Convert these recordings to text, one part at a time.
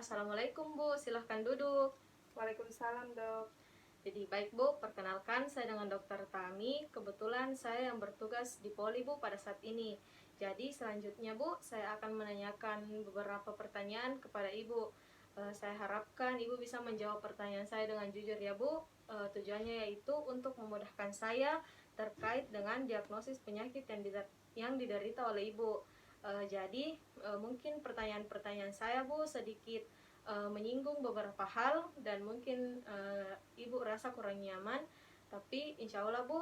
Assalamualaikum Bu, silahkan duduk. Waalaikumsalam, Dok. Jadi baik Bu, perkenalkan saya dengan Dokter Tami. Kebetulan saya yang bertugas di Poli Bu pada saat ini. Jadi selanjutnya Bu, saya akan menanyakan beberapa pertanyaan kepada Ibu. Saya harapkan Ibu bisa menjawab pertanyaan saya dengan jujur ya Bu. Tujuannya yaitu untuk memudahkan saya terkait dengan diagnosis penyakit yang diderita oleh Ibu. Jadi mungkin pertanyaan-pertanyaan saya Bu sedikit menyinggung beberapa hal dan mungkin ibu rasa kurang nyaman, tapi insya Allah Bu,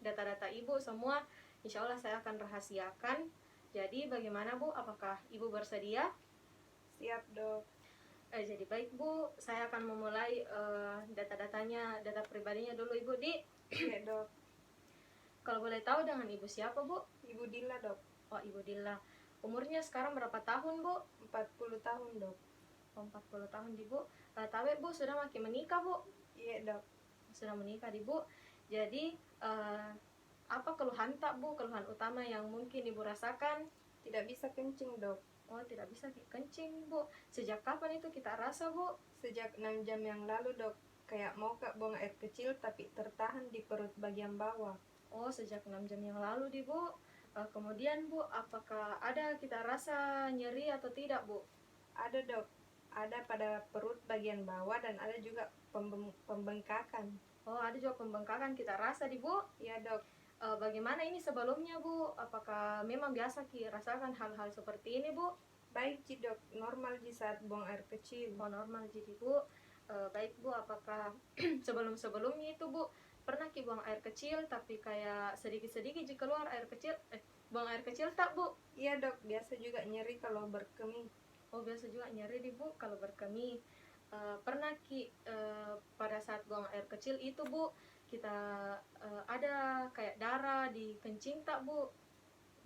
data-data ibu semua insya Allah saya akan rahasiakan. Jadi bagaimana Bu, apakah ibu bersedia? Siap, Dok. Jadi baik Bu, saya akan memulai data-datanya, data pribadinya dulu Ibu. Iya, Dok. Kalau boleh tahu dengan ibu siapa Bu? Ibu Dila, Dok. Oh, Ibu Dilla. Umurnya sekarang berapa tahun Bu? 40 tahun, Dok. Oh, 40 tahun di Bu. Tapi Bu sudah makin menikah Bu? Iya, Dok. Sudah menikah di Bu. Jadi apa keluhan tak Bu, keluhan utama yang mungkin Ibu rasakan? Tidak bisa kencing, Dok. Oh, tidak bisa kencing Bu. Sejak kapan itu kita rasa Bu? Sejak 6 jam yang lalu, Dok. Kayak mau buang air kecil tapi tertahan di perut bagian bawah. Oh, sejak 6 jam yang lalu di Bu. Kemudian Bu, apakah ada kita rasa nyeri atau tidak Bu? Ada, Dok. Ada pada perut bagian bawah dan ada juga pembengkakan. Oh, ada juga pembengkakan kita rasa di Bu. Iya, Dok. Bagaimana ini sebelumnya Bu? Apakah memang biasa rasakan hal-hal seperti ini Bu? Baik, Ji, Dok. Normal, Ji, saat buang air kecil. Oh, normal jadi Bu. Baik Bu, apakah sebelum-sebelumnya itu Bu pernah buang air kecil tapi kayak sedikit-sedikit jika keluar air kecil, buang air kecil tak Bu? Iya, Dok. Biasa juga nyeri kalau berkemih. Oh, biasa juga nyeri di Bu kalau berkemih. Pernah pada saat buang air kecil itu Bu, kita ada kayak darah di kencing tak Bu?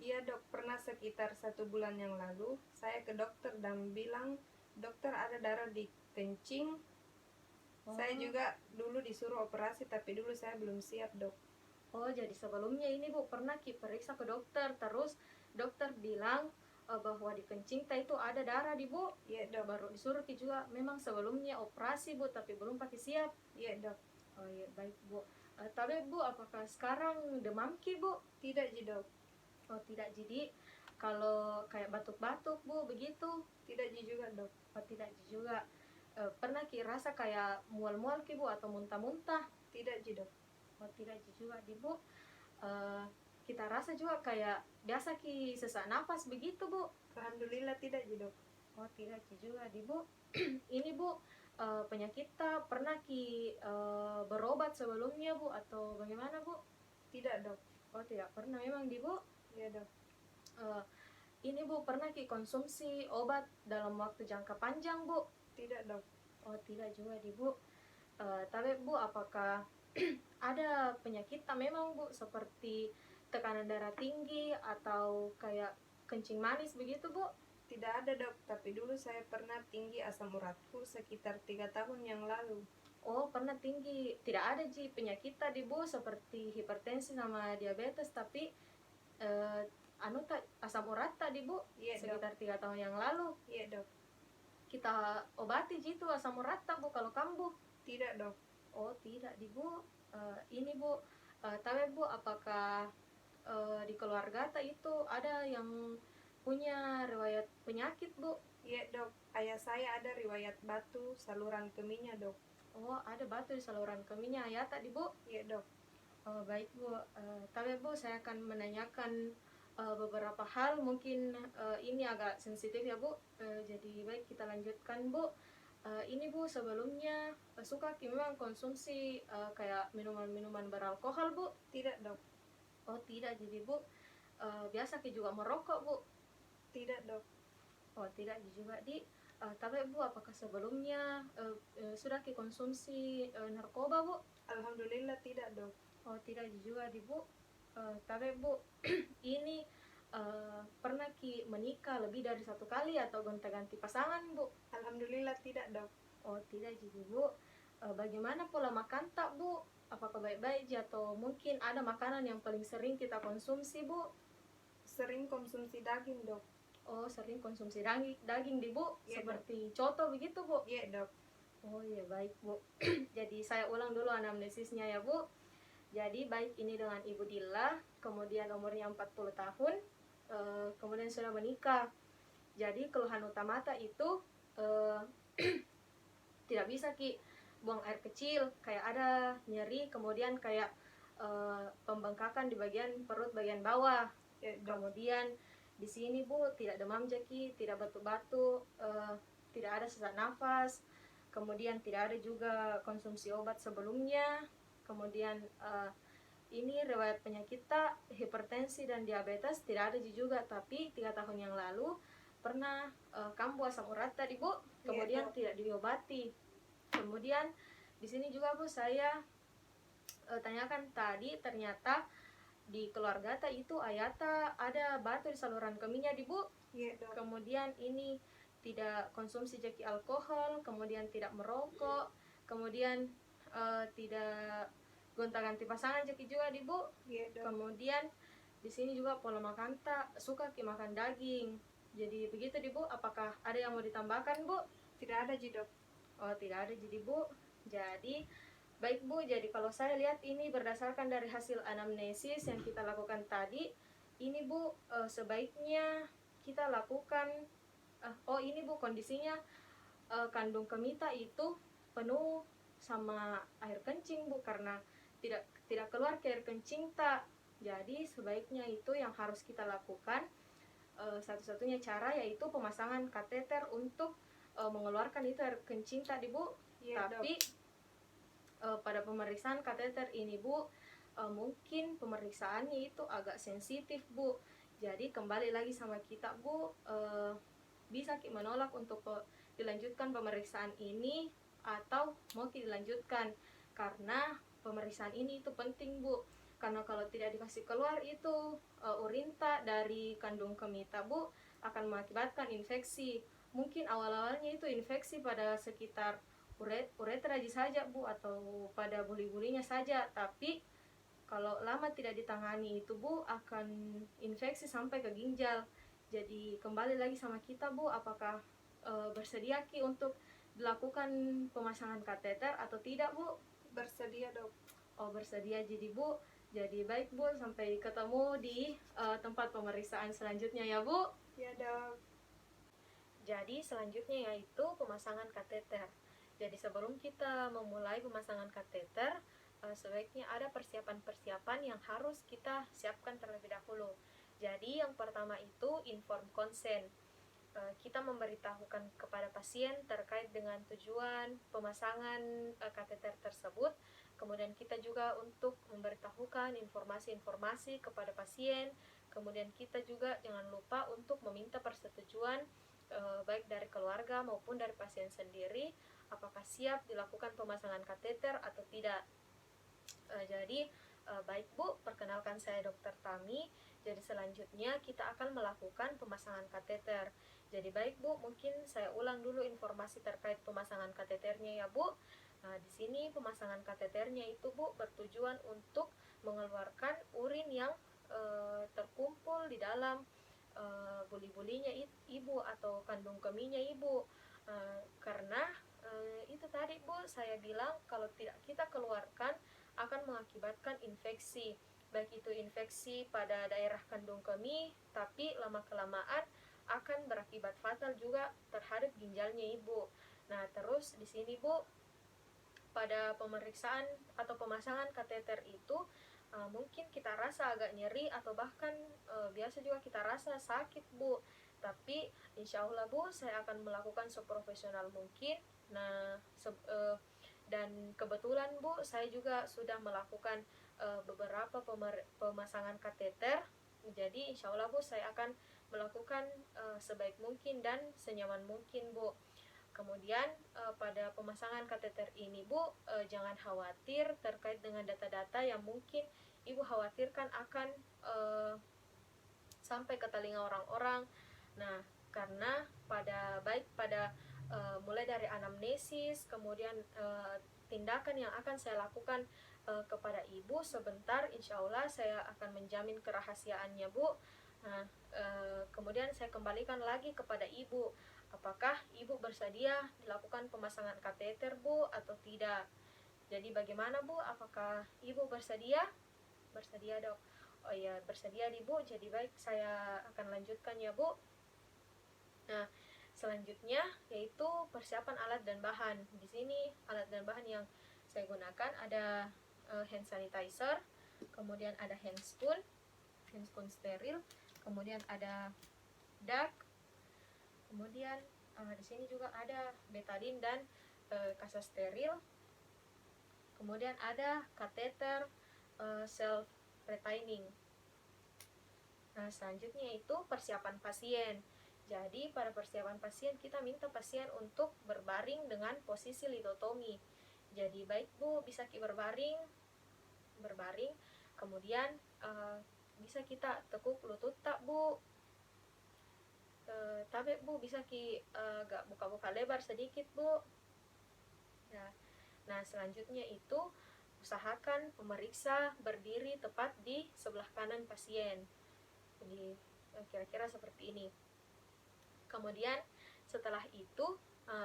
Iya, Dok. Pernah sekitar 1 bulan yang lalu saya ke dokter dan bilang, dokter ada darah di kencing. Saya juga dulu disuruh operasi tapi dulu saya belum siap, Dok. Oh, jadi sebelumnya ini Bu pernah periksa ke dokter, terus dokter bilang bahwa di kencing itu ada darah di Bu. Iya, Dok. Baru disuruh juga memang sebelumnya operasi Bu, tapi belum pakai siap. Iya, Dok. Oh iya, baik Bu. Tapi Bu, apakah sekarang demam Bu? Tidak, Ji, Dok. Oh tidak, jadi kalau kayak batuk-batuk Bu begitu? Tidak, Ji, juga, Dok. Oh tidak juga. Pernah rasa kayak mual-mual Bu atau muntah-muntah? Tidak, Ji, Dok. Oh tidak juga di Bu. Kita rasa juga kayak biasa sesak nafas begitu Bu? Alhamdulillah tidak, Ji, Dok. Oh tidak juga di Bu. Ini Bu, penyakit pernah berobat sebelumnya Bu atau bagaimana Bu? Tidak, Dok. Oh tidak pernah memang di Bu. Iya, Dok. Ini Bu pernah konsumsi obat dalam waktu jangka panjang Bu? Tidak, Dok. Oh tidak juga di Bu. Tapi Bu, apakah ada penyakit memang Bu seperti tekanan darah tinggi atau kayak kencing manis begitu Bu? Tidak ada, Dok. Tapi dulu saya pernah tinggi asam uratku sekitar 3 tahun yang lalu. Oh, pernah tinggi. Tidak ada penyakit tadi Bu seperti hipertensi sama diabetes, tapi asam urat tadi Bu? Iya, sekitar Dok. 3 tahun yang lalu. Iya, Dok. Kita obati itu asam urat Bu kalau kambuh? Tidak, Dok. Oh tidak di Bu. Ini Bu, tapi Bu, apakah di keluarga itu ada yang punya riwayat penyakit Bu? Iya, Dok. Ayah saya ada riwayat batu saluran kemihnya, Dok. Oh, ada batu di saluran kemihnya ya tadi Bu? Iya, Dok. Oh, baik Bu. Tapi Bu, saya akan menanyakan beberapa hal, mungkin ini agak sensitif ya Bu. Jadi baik, kita lanjutkan Bu. Ini Bu, sebelumnya suka memang konsumsi kayak minuman-minuman beralkohol Bu? Tidak, Dok. Oh tidak, jadi Bu biasa juga merokok Bu? Tidak, Dok. Oh tidak juga tapi Bu, apakah sebelumnya sudah konsumsi narkoba Bu? Alhamdulillah tidak, Dok. Oh tidak juga Bu. Tapi Bu, ini pernah menikah lebih dari 1 kali atau gonta-ganti pasangan Bu? Alhamdulillah tidak, Dok. Oh tidak jadi Bu. Bagaimana pola makan tak Bu? Apakah baik-baik atau mungkin ada makanan yang paling sering kita konsumsi Bu? Sering konsumsi daging, Dok. Oh, sering konsumsi daging di Bu, Iya, seperti coto begitu Bu? Iya dok. Oh iya, baik Bu. Jadi saya ulang dulu anamnesisnya ya Bu. Jadi baik ini dengan Ibu Dilla, kemudian umurnya 40 tahun, kemudian sudah menikah. Jadi keluhan utama itu eh, tidak bisa buang air kecil, kayak ada nyeri, kemudian kayak pembengkakan di bagian perut bagian bawah. Iya dok. Kemudian di sini Bu tidak demam jaki, tidak batuk-batuk, tidak ada sesak nafas, kemudian tidak ada juga konsumsi obat sebelumnya. Kemudian ini riwayat penyakit hipertensi dan diabetes tidak ada juga, tapi 3 tahun yang lalu pernah kambuh asam urat tadi Bu, kemudian tidak diobati. Kemudian di sini juga Bu saya tanyakan tadi, ternyata di keluarga itu ayata ada batu di saluran kemihnya di Bu. Iya dok. Kemudian ini tidak konsumsi jaki alkohol, kemudian tidak merokok, kemudian tidak gonta-ganti pasangan jaki juga di Bu. Iya dok. Kemudian di sini juga pola makan suka makan daging. Jadi begitu di Bu. Apakah ada yang mau ditambahkan Bu? Tidak ada ji dok. Oh, tidak ada jadi Bu. Jadi baik Bu, jadi kalau saya lihat ini berdasarkan dari hasil anamnesis yang kita lakukan tadi, ini Bu sebaiknya kita lakukan oh ini Bu kondisinya kandung kemita itu penuh sama air kencing Bu, karena tidak keluar ke air kencing Jadi sebaiknya itu yang harus kita lakukan, satu-satunya cara yaitu pemasangan kateter untuk mengeluarkan itu air kencing tadi Bu. Iya, Tapi pada pemeriksaan kateter ini Bu, mungkin pemeriksaannya itu agak sensitif Bu. Jadi kembali lagi sama kita Bu, bisa menolak untuk dilanjutkan pemeriksaan ini atau mau dilanjutkan, karena pemeriksaan ini itu penting Bu. Karena kalau tidak dikasih keluar itu urin dari kandung kemita Bu, akan mengakibatkan infeksi. Mungkin awal-awalnya itu infeksi pada sekitar uretra saja Bu, atau pada buli-bulinya saja, tapi kalau lama tidak ditangani itu Bu akan infeksi sampai ke ginjal. Jadi kembali lagi sama kita Bu, apakah bersedia untuk dilakukan pemasangan kateter atau tidak Bu? Bersedia dok. Oh, bersedia jadi Bu. Jadi baik Bu, sampai ketemu di tempat pemeriksaan selanjutnya ya Bu. Ya dok. Jadi selanjutnya yaitu pemasangan kateter. Jadi sebelum kita memulai pemasangan kateter, sebaiknya ada persiapan-persiapan yang harus kita siapkan terlebih dahulu. Jadi yang pertama itu informed consent. Kita memberitahukan kepada pasien terkait dengan tujuan pemasangan kateter tersebut. Kemudian kita juga untuk memberitahukan informasi-informasi kepada pasien. Kemudian kita juga jangan lupa untuk meminta persetujuan baik dari keluarga maupun dari pasien sendiri, apakah siap dilakukan pemasangan kateter atau tidak. Jadi baik Bu, perkenalkan saya Dr. Tami. Jadi selanjutnya kita akan melakukan pemasangan kateter. Jadi baik Bu, mungkin saya ulang dulu informasi terkait pemasangan kateternya ya Bu. Nah, di sini pemasangan kateternya itu Bu bertujuan untuk mengeluarkan urin yang terkumpul di dalam buli-bulinya ibu atau kandung kemihnya ibu. Karena itu tadi Bu saya bilang, kalau tidak kita keluarkan akan mengakibatkan infeksi, baik itu infeksi pada daerah kandung kemih, tapi lama-kelamaan akan berakibat fatal juga terhadap ginjalnya ibu. Nah, terus di sini Bu, pada pemeriksaan atau pemasangan kateter itu mungkin kita rasa agak nyeri atau bahkan biasa juga kita rasa sakit Bu. Tapi insya Allah Bu, saya akan melakukan seprofesional mungkin. Nah, dan kebetulan Bu, saya juga sudah melakukan beberapa pemasangan kateter. Jadi insya Allah Bu, saya akan melakukan sebaik mungkin dan senyaman mungkin Bu. Kemudian pada pemasangan kateter ini Bu, jangan khawatir terkait dengan data-data yang mungkin Ibu khawatirkan akan sampai ke telinga orang-orang. Nah, karena pada mulai dari anamnesis, kemudian tindakan yang akan saya lakukan kepada Ibu sebentar, insya Allah saya akan menjamin kerahasiaannya Bu. Nah, kemudian saya kembalikan lagi kepada ibu, apakah ibu bersedia dilakukan pemasangan kateter bu atau tidak. Jadi bagaimana bu, apakah ibu bersedia? Bersedia dok. Oh iya, bersedia di bu, jadi baik, saya akan lanjutkan ya bu. Nah, selanjutnya yaitu persiapan alat dan bahan. Di sini alat dan bahan yang saya gunakan ada hand sanitizer, kemudian ada handscoon steril, kemudian ada DAC, kemudian di sini juga ada betadine dan kasa steril, kemudian ada kateter self retaining. Nah, selanjutnya itu persiapan pasien. Jadi pada persiapan pasien kita minta pasien untuk berbaring dengan posisi litotomi. Jadi baik bu, bisa berbaring, kemudian bisa kita tekuk lutut tak bu, tapi bu bisa gak buka-buka lebar sedikit bu. Nah selanjutnya itu usahakan pemeriksa berdiri tepat di sebelah kanan pasien. Jadi kira-kira seperti ini. Kemudian setelah itu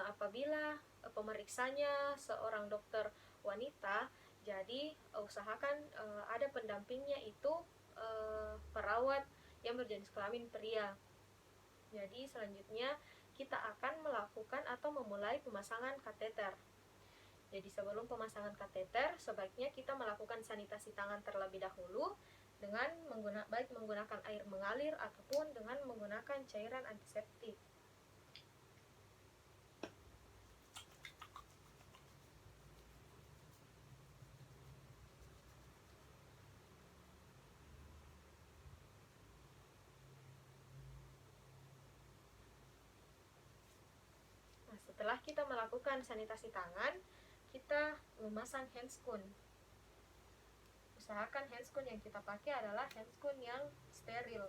apabila pemeriksanya seorang dokter wanita, jadi usahakan ada pendampingnya itu perawat yang berjenis kelamin pria. Jadi selanjutnya kita akan melakukan atau memulai pemasangan kateter. Jadi sebelum pemasangan kateter, sebaiknya kita melakukan sanitasi tangan terlebih dahulu dengan baik menggunakan air mengalir ataupun dengan menggunakan cairan antiseptik. Nah, setelah kita melakukan sanitasi tangan, kita memasang handscoon. Usahakan handscoon yang kita pakai adalah handscoon yang steril.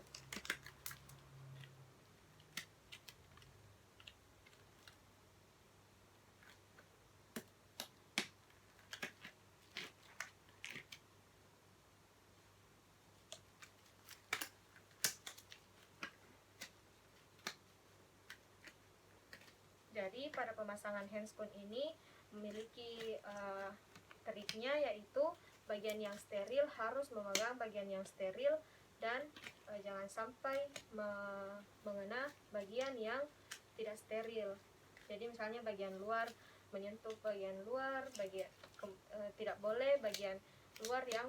Jadi pada pemasangan handscoon ini memiliki triknya, yaitu bagian yang steril harus memegang bagian yang steril dan jangan sampai mengena bagian yang tidak steril. Jadi misalnya bagian luar menyentuh bagian luar, tidak boleh bagian luar yang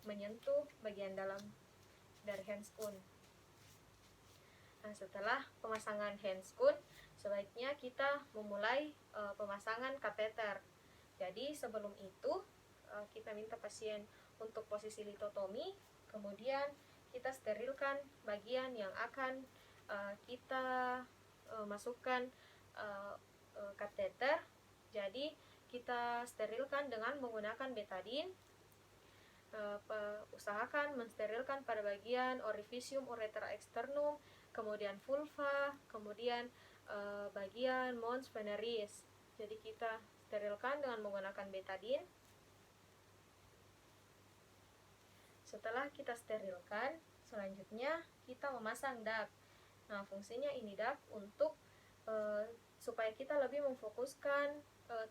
menyentuh bagian dalam dari handscoon. Nah, setelah pemasangan handscoon, sebaiknya kita memulai pemasangan kateter. Jadi sebelum itu kita minta pasien untuk posisi litotomi, kemudian kita sterilkan bagian yang akan kita masukkan kateter. Jadi kita sterilkan dengan menggunakan betadine. Usahakan mensterilkan pada bagian orificium ureter externum, kemudian vulva, kemudian bagian mons veneris. Jadi kita sterilkan dengan menggunakan betadine. Setelah kita sterilkan, selanjutnya kita memasang DAC. Nah, fungsinya ini DAC untuk supaya kita lebih memfokuskan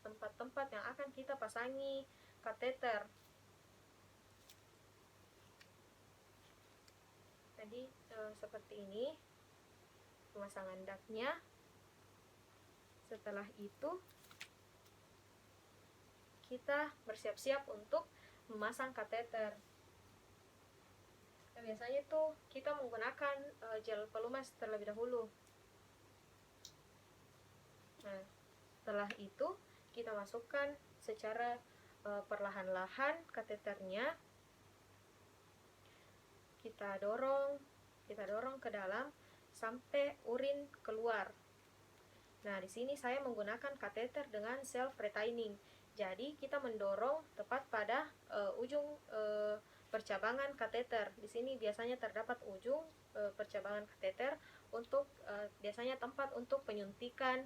tempat-tempat yang akan kita pasangi kateter. Jadi seperti ini pemasangan DAC-nya. Setelah itu kita bersiap-siap untuk memasang kateter. Nah, biasanya itu kita menggunakan gel pelumas terlebih dahulu. Nah, setelah itu kita masukkan secara perlahan-lahan kateternya. Kita dorong ke dalam sampai urin keluar. Nah, di sini saya menggunakan kateter dengan self retaining. Jadi kita mendorong tepat pada ujung percabangan kateter. Di sini biasanya terdapat ujung percabangan kateter untuk biasanya tempat untuk penyuntikan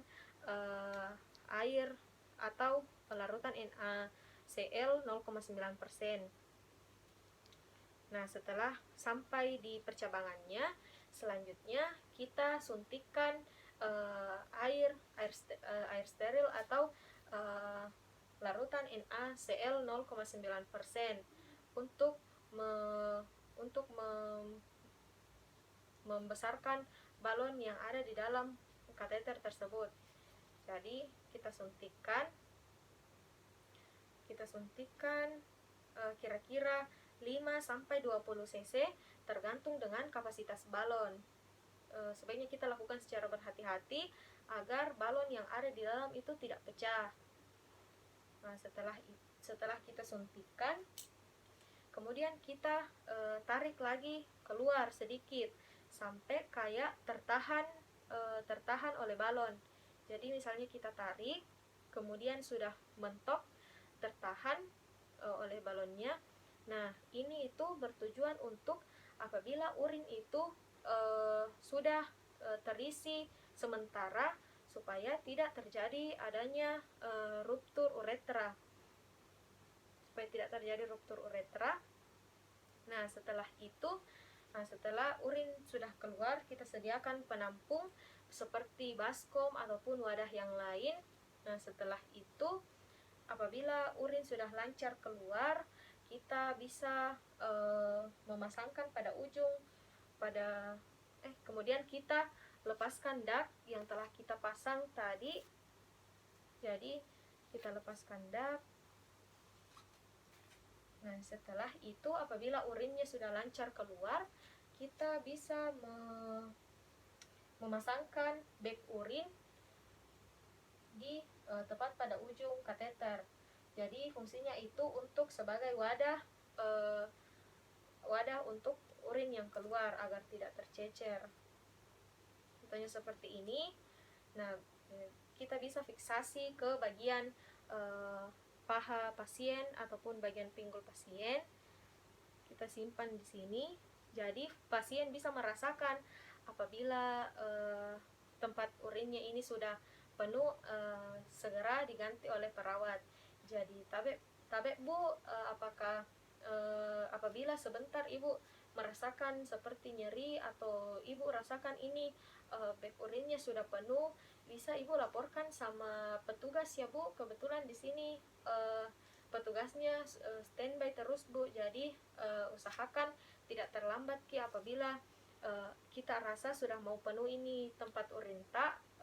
air atau larutan NaCl 0,9%. Nah, setelah sampai di percabangannya, selanjutnya kita suntikan air steril atau larutan NaCl 0,9% untuk membesarkan balon yang ada di dalam kateter tersebut. Jadi kita suntikan kira-kira 5-20 cc tergantung dengan kapasitas balon. Sebaiknya kita lakukan secara berhati-hati agar balon yang ada di dalam itu tidak pecah. Nah, setelah kita suntikan, kemudian kita tarik lagi keluar sedikit sampai kayak tertahan oleh balon. Jadi misalnya kita tarik, kemudian sudah mentok, tertahan oleh balonnya. Nah, ini itu bertujuan untuk apabila urin itu sudah terisi sementara, supaya tidak terjadi adanya ruptur uretra. Nah, setelah urin sudah keluar, kita sediakan penampung seperti baskom ataupun wadah yang lain. Nah, setelah itu apabila urin sudah lancar keluar, kita bisa memasangkan pada ujung kemudian kita lepaskan dak yang telah kita pasang tadi. Jadi kita lepaskan dak. Nah, setelah itu apabila urinnya sudah lancar keluar, kita bisa memasangkan bag urin di tepat pada ujung kateter. Jadi fungsinya itu untuk sebagai wadah untuk urin yang keluar agar tidak tercecer. Contohnya seperti ini. Nah, kita bisa fiksasi ke bagian paha pasien ataupun bagian pinggul pasien. Kita simpan di sini. Jadi pasien bisa merasakan apabila tempat urinnya ini sudah penuh, segera diganti oleh perawat. Jadi tabe Bu, apakah apabila sebentar Ibu merasakan seperti nyeri atau Ibu rasakan ini bag urinnya sudah penuh, bisa Ibu laporkan sama petugas ya Bu. Kebetulan di sini petugasnya standby terus Bu. Jadi usahakan tidak terlambat apabila kita rasa sudah mau penuh ini tempat urin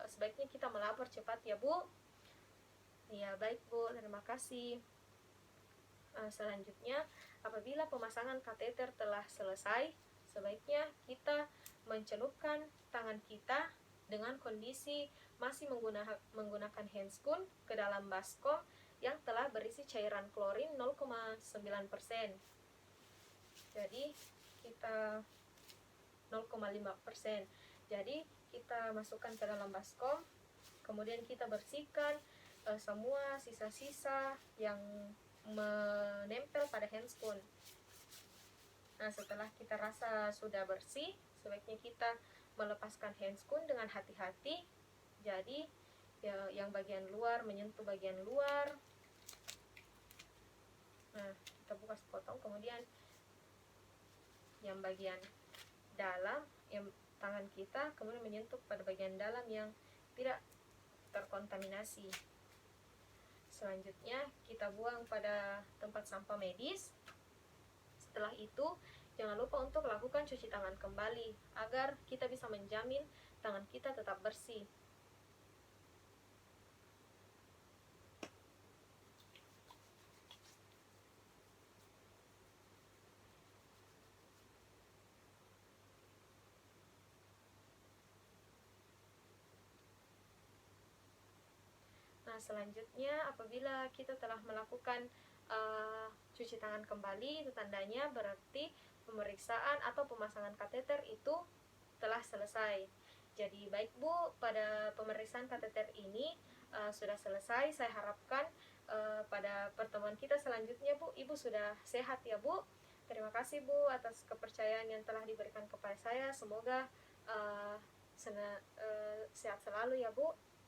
sebaiknya kita melapor cepat ya Bu. Ya, baik Bu, terima kasih. Selanjutnya, apabila pemasangan kateter telah selesai, sebaiknya kita mencelupkan tangan kita dengan kondisi masih menggunakan handscoon ke dalam baskom yang telah berisi cairan klorin 0,9%. Jadi kita 0,5%. Jadi kita masukkan ke dalam baskom, kemudian kita bersihkan semua sisa-sisa yang menempel pada handscoon. Nah, setelah kita rasa sudah bersih, sebaiknya kita melepaskan handscoon dengan hati-hati. Jadi yang bagian luar menyentuh bagian luar. Nah, kita buka sepotong, kemudian yang bagian dalam, yang tangan kita kemudian menyentuh pada bagian dalam yang tidak terkontaminasi. Selanjutnya kita buang pada tempat sampah medis. Setelah itu jangan lupa untuk lakukan cuci tangan kembali agar kita bisa menjamin tangan kita tetap bersih. Nah, selanjutnya apabila kita telah melakukan cuci tangan kembali, itu tandanya berarti pemeriksaan atau pemasangan kateter itu telah selesai. Jadi baik Bu, pada pemeriksaan kateter ini sudah selesai. Saya harapkan pada pertemuan kita selanjutnya Bu, Ibu sudah sehat ya Bu. Terima kasih Bu atas kepercayaan yang telah diberikan kepada saya. Semoga sehat selalu ya Bu.